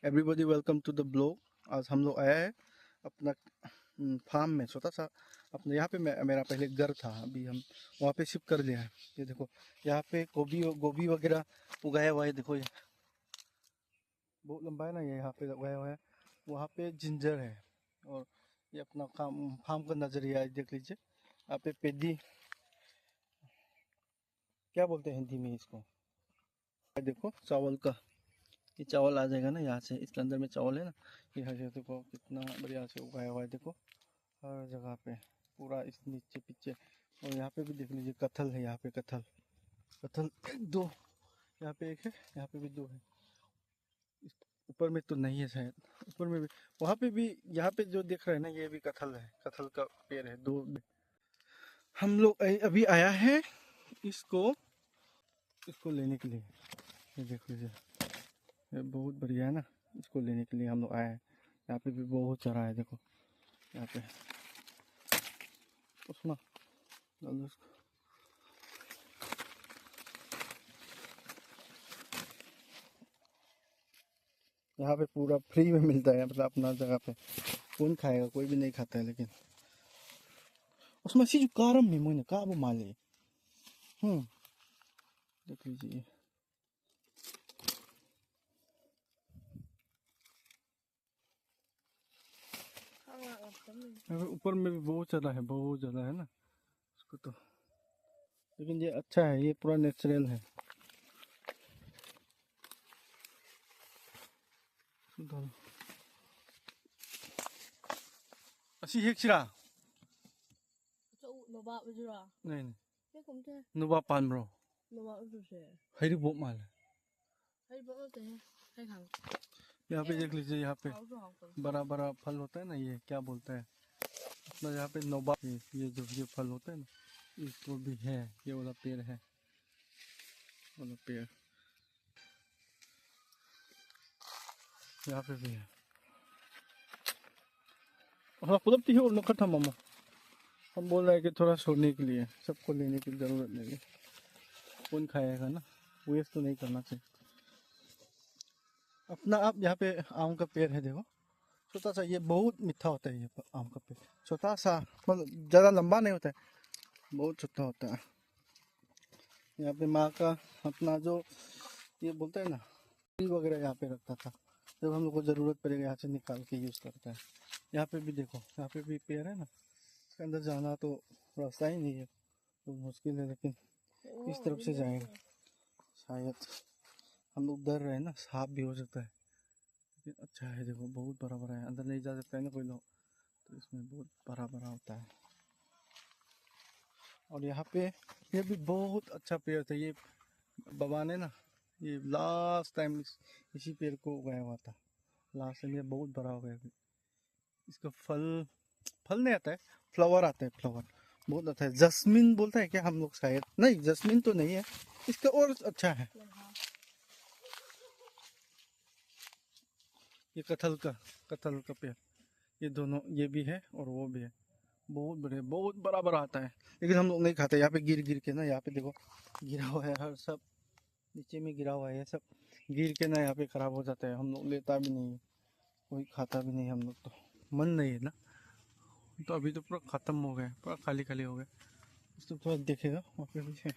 Everybody welcome to the blog. आज हम लोग आया है अपना फार्म में, छोटा सा अपने यहाँ पे मेरा पहले घर था, अभी हम वहाँ पे शिफ्ट कर लिया है। ये देखो यहाँ पे गोभी गोभी वगैरह उगाया हुआ है। देखो ये बहुत लंबा है ना, ये यहाँ पे उगाया हुआ है। वहाँ पे जिंजर है और ये अपना फार्म का नजरिया है, देख लीजिए। यहाँ पे पेडी क्या बोलते हैं हिंदी में इसको, देखो चावल का, ये चावल आ जाएगा ना यहाँ से, इसके अंदर में चावल है ना। यहाँ से देखो कितना बढ़िया से उगाया हुआ है, देखो हर जगह पे पूरा, इस नीचे पीछे। और यहाँ पे भी देख लीजिए कटहल है, यहाँ पे कटहल कटहल दो, यहाँ पे एक है, यहाँ पे भी दो है। इस ऊपर में तो नहीं है शायद, ऊपर में भी, वहाँ पे भी, यहाँ पे जो देख रहे हैं ना ये भी कटहल है, कटहल का पेड़ है दो। हम लोग अभी आया है इसको इसको लेने के लिए। ये देख लीजिए, ये बहुत बढ़िया है ना, इसको लेने के लिए हम लोग आए हैं। यहाँ पे भी बहुत सारा है, देखो यहाँ पे उसमें यहाँ पे पूरा फ्री में मिलता है, मतलब अपना जगह पे। कौन खाएगा, कोई भी नहीं खाता है, लेकिन उसमें सी जो कारम में मुझे काबू माले। देख लीजिए, ऊपर में भी बहुत ज़्यादा है, बहुत ज़्यादा है ना उसको तो। लेकिन ये अच्छा है, ये पूरा नेचुरल है। असी हेक सिरा नहीं नुबा पान ब्रो हरी बोक माल। यहाँ पे देख लीजिए, यहाँ पे बड़ा बड़ा फल होता है ना, ये क्या बोलता है अपना, यहाँ पे नोबा, ये जो ये फल होता है ना, इसको भी है। ये वाला पेड़ है, वाला पेड़ यहाँ पे भी है। हाँ खुद ही और नखट हम हम बोल रहे हैं कि थोड़ा छोड़ने के लिए, सबको लेने की ज़रूरत नहीं है। कौन खाएगा ना, वेस्ट तो नहीं करना चाहिए अपना। आप यहाँ पे आम का पेड़ है, देखो छोटा सा, ये बहुत मीठा होता है। ये आम का पेड़ छोटा सा, मतलब ज़्यादा लंबा नहीं होता है, बहुत छोटा होता है। यहाँ पे माँ का अपना जो ये बोलते हैं ना, वगैरह यहाँ पे रखता था, जब हम लोग को ज़रूरत पड़ेगा यहाँ से निकाल के यूज़ करता है। यहाँ पे भी देखो, यहाँ पे भी पेड़ है ना, इसके अंदर जाना तो रास्ता ही नहीं है, तो मुश्किल है। लेकिन इस तरफ से जाएगा शायद, हम लोग डर रहे हैं ना, सांप भी हो सकता है। लेकिन अच्छा है, देखो बहुत बड़ा बड़ा है, अंदर नहीं जा सकता है ना कोई लोग, तो इसमें बहुत बड़ा बड़ा होता है। और यहाँ पे ये भी बहुत अच्छा पेड़ था, ये बाबा ने ना, ये लास्ट टाइम इसी पेड़ को उगाया हुआ था। लास्ट टाइम ये बहुत बड़ा हो गया। इसका फल फल नहीं आता है, फ्लावर आता है, फ्लावर बहुत अच्छा है। जस्मीन बोलता है क्या हम लोग, शायद नहीं, जस्मीन तो नहीं है, इसका और अच्छा है। ये कटहल का पेड़, ये दोनों, ये भी है और वो भी है, बहुत बड़े, बहुत बड़ा बड़ा आता है। लेकिन हम लोग नहीं खाते, यहाँ पे गिर गिर के ना, यहाँ पे देखो गिरा हुआ है, हर सब नीचे में गिरा हुआ है, ये सब गिर के ना यहाँ पे खराब हो जाता है। हम लोग लेता भी नहीं है, कोई खाता भी नहीं, हम लोग तो मन नहीं है ना। तो अभी तो पूरा ख़त्म हो गया, पूरा खाली खाली हो गया। तो थोड़ा देखेगा वहाँ पे भी है,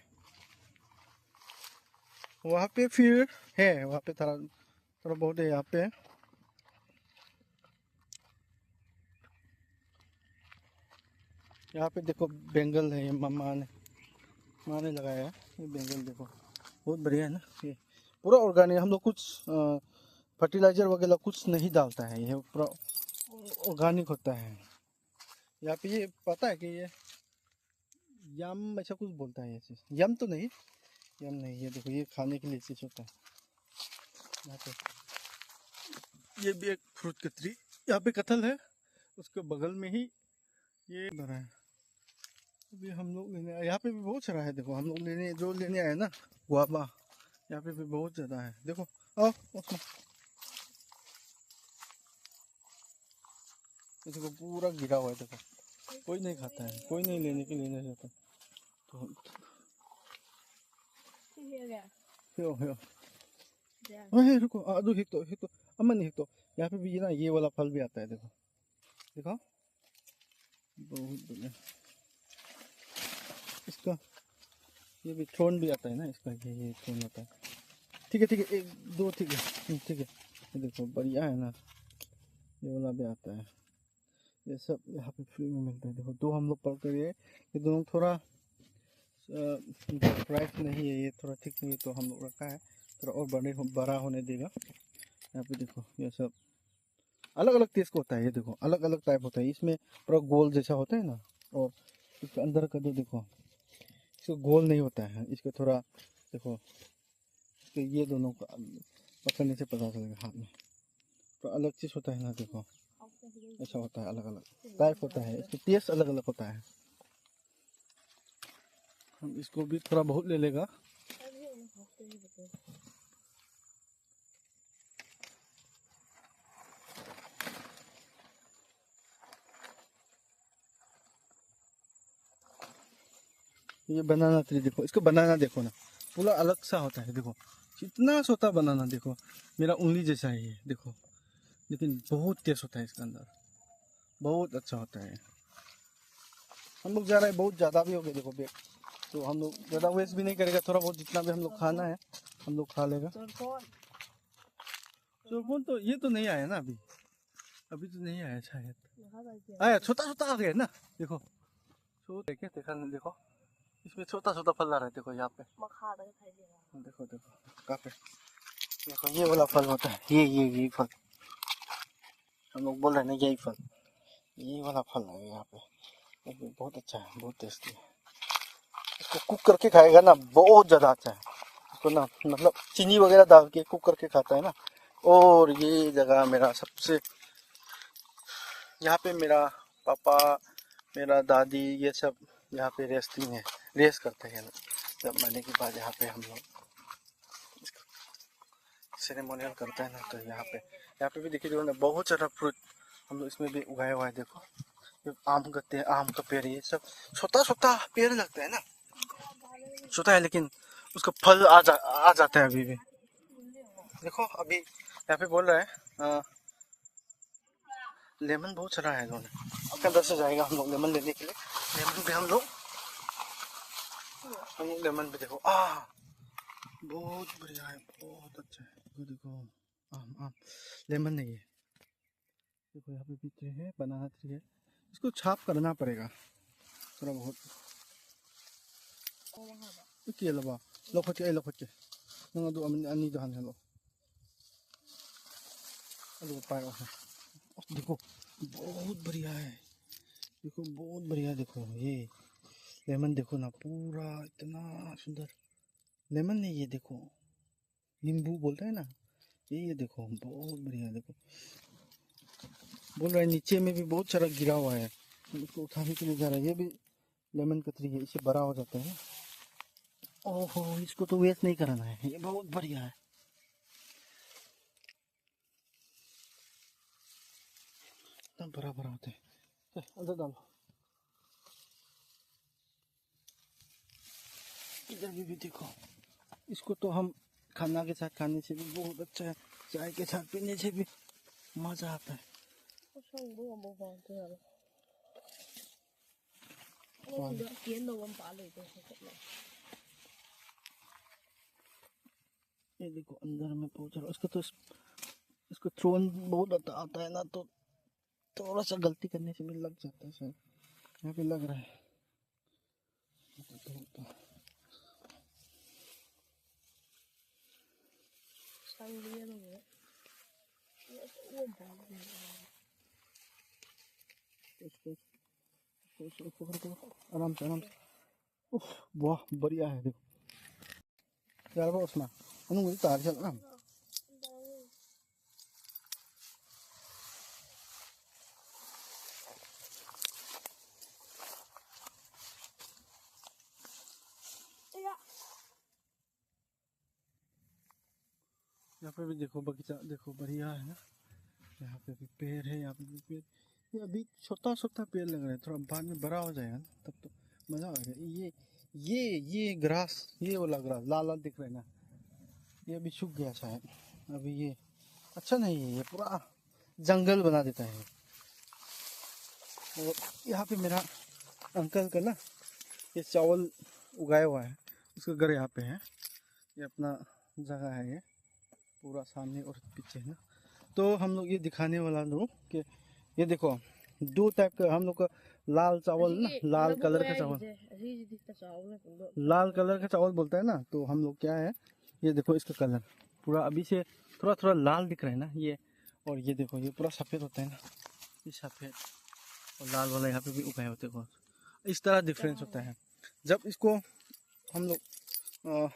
वहाँ पे फिर है, वहाँ पे थोड़ा थोड़ा बहुत है। यहाँ पे देखो बेंगल है, ये माँ ने लगाया है, ये बेंगल देखो बहुत बढ़िया है ना। ये पूरा ऑर्गेनिक, हम लोग कुछ फर्टिलाइजर वगैरह कुछ नहीं डालता है, ये पूरा ऑर्गेनिक होता है। यहाँ पे ये पता है कि ये यम ऐसा कुछ बोलता है, ये चीज़ यम तो नहीं, यम नहीं, ये देखो ये खाने के लिए चीज़ होता है। यहाँ पे ये भी एक फ्रूट का ट्री, यहाँ पे कटहल है, उसके बगल में ही ये बना है। अभी हम लोग लेने, यहाँ पे भी बहुत सारा है, देखो हम लोग लेने आए ना गुआवा, यहाँ पे भी बहुत ज़्यादा है। देखो आओ उसमें, देखो पूरा गिरा हुआ है, देखो कोई नहीं खाता है, कोई नहीं लेने के लिए नहीं जाता। तो रुको, आदू हितो अमन नहीं तो यहाँ पे भी ना ये वाला फल भी आता है, देखो देखो, बहुत बढ़िया। इसका ये भी थ्रोन भी आता है ना, इसका ये थ्रोन आता है। ठीक है ठीक है, एक दो ठीक है ठीक है, ये देखो बढ़िया है ना, ये वाला भी आता है। ये सब यहाँ पे फ्री में मिलता है। देखो दो हम लोग पढ़ कर ये दोनों थोड़ा प्राइस नहीं है, ये थोड़ा ठीक नहीं है तो हम लोग रखा है, थोड़ा और बड़ा होने देगा। यहाँ पे देखो ये सब अलग अलग टेस्ट होता है, ये देखो अलग अलग टाइप होता है। इसमें पूरा गोल जैसा होता है ना, और इसके अंदर का जो देखो इसको गोल नहीं होता है, इसको थोड़ा देखो, इसके ये दोनों का पकड़ने से पता चलेगा हाथ में, तो अलग चीज़ होता है ना, देखो ऐसा होता है, अलग अलग टाइप होता है, इसका टेस्ट अलग अलग होता है। हम इसको भी थोड़ा बहुत ले लेगा। ये बनाना ट्री देखो, इसको बनाना देखो ना, पूरा अलग सा होता है, देखो इतना छोटा बनाना, देखो मेरा उंगली जैसा है ये, देखो लेकिन बहुत टेस्ट होता है इसके अंदर, बहुत अच्छा होता है। हम लोग जा रहे हैं, बहुत ज़्यादा भी हो गया देखो बैग, तो हम लोग ज़्यादा वेस्ट भी नहीं करेगा, थोड़ा बहुत जितना भी हम लोग खाना है हम लोग खा लेगा। चोरफोन तो ये तो नहीं आया ना अभी, अभी तो नहीं आया शायद, आया छोटा छोटा आ गया ना, देखो छोटा क्या देखा नहीं, देखो इसमें छोटा छोटा फल आ रहा है, देखो यहाँ पे देखो देखो कहाँ पे, देखो ये वाला फल होता है, ये फल हम लोग बोल रहे हैं ना, यही फल, ये वाला फल है यहाँ पे, ये बहुत अच्छा है, बहुत टेस्टी है। इसको कुक करके खाएगा ना बहुत ज़्यादा अच्छा है, इसको ना मतलब चीनी वगैरह डाल के कुक करके खाता है ना। और ये जगह मेरा सबसे, यहाँ पे मेरा पापा मेरा दादी ये सब यहाँ पे रेस्टिंग है, रेस्ट करते हैं जब मरने के बाद। यहाँ पे हम लोग सेरेमोनियल करते हैं ना, तो यहाँ पे भी देखिए ना बहुत सारा फ्रूट हम लोग इसमें भी उगाया हुआ है। देखो ये आम कहते हैं, आम का पेड़, ये सब छोटा छोटा पेड़ लगता है ना, छोटा है लेकिन उसका फल आ जाता है अभी भी। देखो अभी यहाँ पे बोल रहा है लेमन बहुत सारा है, आपके अंदर से जाएगा हम लोग लेमन लेने के लिए। लेमन भी हम लोग लेमन भी देखो बहुत बढ़िया है, बहुत अच्छा है। देखो देखो आम आम लेमन नहीं है, देखो यहाँ पे भी ट्री है, बनाना ट्री है, इसको छाप करना पड़ेगा थोड़ा बहुत। क्या लबा लखोचे नंगा दो अन्नी दो हान हेलो अलो पाए ओह देखो बहुत बढ़िया है, देखो बहुत बढ़िया। देखो ये लेमन देखो ना, पूरा इतना सुंदर लेमन नहीं, ये देखो नींबू बोलते हैं ना, ये देखो बहुत बढ़िया। देखो बोल रहा है नीचे में भी बहुत सारा गिरा हुआ है, इसको उठाने के लिए जा रहा है। ये भी लेमन का ट्री है, इससे बड़ा हो जाता है। ओहो इसको तो वेस्ट नहीं करना है, ये बहुत बढ़िया है, एकदम बड़ा बड़ा होता है। अंदर डालो, इधर भी देखो, इसको तो हम खाना के साथ खाने से भी बहुत अच्छा है, चाय के साथ पीने से भी मजा आता है। ये देखो अंदर में पहुंच रहा, उसको तो इसको थ्रोन बहुत आता है ना, तो थोड़ा सा गलती करने से भी लग जाता है शायद, यहाँ पे लग रहा है। आराम से आराम से, वाह बढ़िया है। देखो यार वो उसमें मुझे तार चल रहा यहाँ पे भी देखो बगीचा, देखो बढ़िया है ना, यहाँ पे भी पेड़ है, यहाँ पे भी पेड़, ये अभी छोटा छोटा पेड़ लग रहा है, थोड़ा बाद में बड़ा हो जाएगा ना तब तो मज़ा आएगा। ये ग्रास, ये वाला ग्रास लाल लाल दिख रहा है ना, ये अभी सूख गया शायद, अभी ये अच्छा नहीं है, ये पूरा जंगल बना देता है। और यहाँ पे मेरा अंकल का ना ये चावल उगाया हुआ है, उसका घर यहाँ पे है। ये अपना जगह है, ये पूरा सामने और पीछे है ना। तो हम लोग ये दिखाने वाला लोग कि ये देखो दो टाइप का हम लोग का लाल चावल ना, लाल कलर का चावल, लाल कलर का चावल बोलता है ना। तो हम लोग क्या है, ये देखो इसका कलर पूरा अभी से थोड़ा थोड़ा लाल दिख रहा है ना ये। और ये देखो ये पूरा सफ़ेद होता है ना, ये सफ़ेद और लाल वाला यहाँ पे भी उगाए होते हैं। इस तरह डिफरेंस होता है। जब इसको हम लोग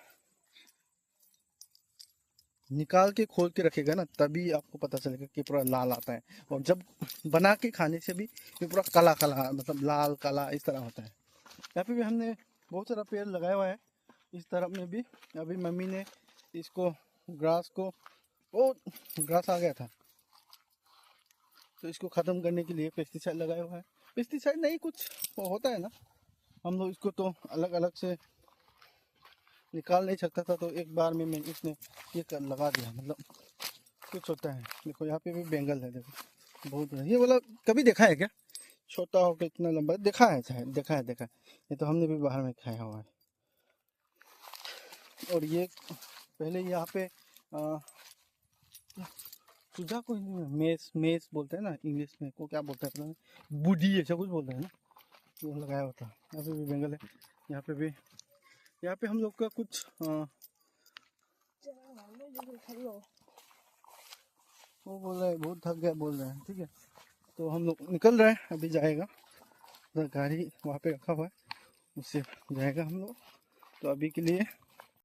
निकाल के खोल के रखेगा ना, तभी आपको पता चलेगा कि पूरा लाल आता है। और जब बना के खाने से भी ये पूरा काला काला, मतलब लाल काला इस तरह होता है। यहाँ पे भी हमने बहुत सारा पेड़ लगाया हुआ है, इस तरफ में भी। अभी मम्मी ने इसको ग्रास को, वो ग्रास आ गया था तो इसको ख़त्म करने के लिए पेस्टिसाइड लगाया हुआ है। पेस्टिसाइड नहीं, कुछ वो होता है ना, हम लोग इसको तो अलग अलग से निकाल नहीं सकता था, तो एक बार में मैंने इसने ये कर लगा दिया। मतलब कुछ होता है। देखो यहाँ पे भी बेंगल है, देखो बहुत है। ये वाला कभी देखा है क्या, छोटा हो के इतना लंबा? देखा है शायद, देखा है। ये तो हमने भी बाहर में खाया हुआ है। और ये पहले यहाँ पे चूजा को हिंदी में मेस मेस बोलते हैं ना, इंग्लिश में को क्या बोलते हैं पता नहीं, बूढ़ी ऐसा कुछ बोलते हैं ना, वो लगाया होता है। यहाँ पे भी बेंगल है, यहाँ पे भी। यहाँ पे हम लोग का कुछ वो बोल रहा है बहुत थक गया बोल रहे हैं। ठीक है, तो हम लोग निकल रहे हैं, अभी जाएगा गाड़ी वहाँ पे रखा हुआ है, उससे जाएगा हम लोग। तो अभी के लिए